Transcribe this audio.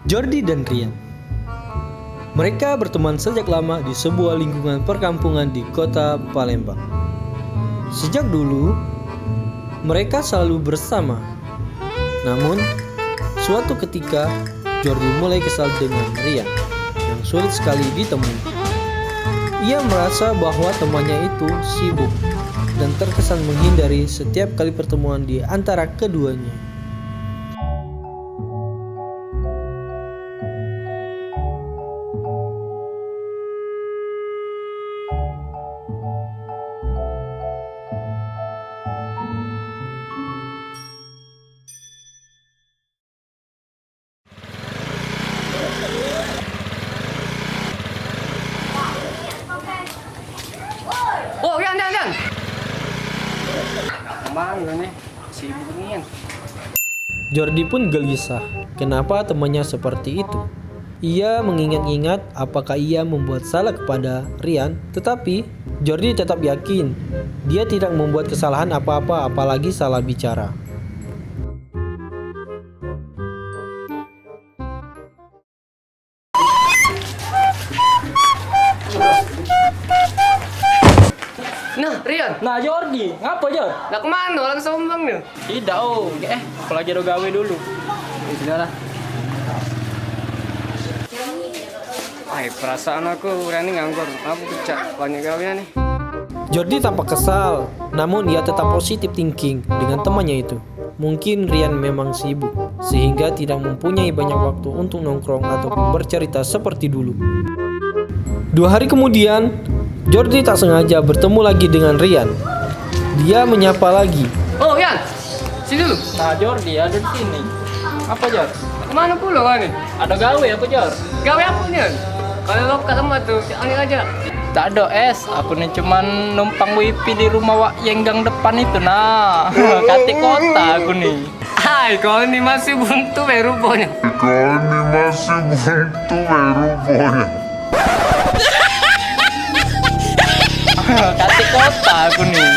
Jordi dan Rian. Mereka berteman sejak lama di sebuah lingkungan perkampungan di kota Palembang. Sejak dulu, mereka selalu bersama. Namun, suatu ketika, Jordi mulai kesal dengan Rian yang sulit sekali ditemui. Ia merasa bahwa temannya itu sibuk dan terkesan menghindari setiap kali pertemuan di antara keduanya. Oh, Yan. Kemana nih? Sibuk nih, Yan. Jordi pun gelisah, kenapa temannya seperti itu. Ia mengingat-ingat apakah ia membuat salah kepada Rian, tetapi Jordi tetap yakin dia tidak membuat kesalahan apa-apa, apalagi salah bicara. Nah, Rian. Nah Jordi, ngapa Jor? Lah kemana? Orang sombong nih. Tidak aku lagi ada gawe dulu. Sudah lah. Perasaan aku Rian nganggur. Aku pecah banyak gawean nih. Jordi tampak kesal, namun ia tetap positif thinking dengan temannya itu. Mungkin Rian memang sibuk, sehingga tidak mempunyai banyak waktu untuk nongkrong ataupun bercerita seperti dulu. 2 hari kemudian, Jordi tak sengaja bertemu lagi dengan Rian. Dia menyapa lagi. Oh, Yan. Sini dulu. Nah Jordi ada di sini. Apa Jor? Kemana pula kau nih? Ada gawe apa Jor? Gawe apa nih, Yan? Kalau lo ketemu tuh, aneh aja. Tak ada aku nih cuman numpang wifi di rumah Wak Yenggang depan itu nah. Kati kota aku nih. Hai, kau ini masih buntu rupanya. Kati kota aku nih.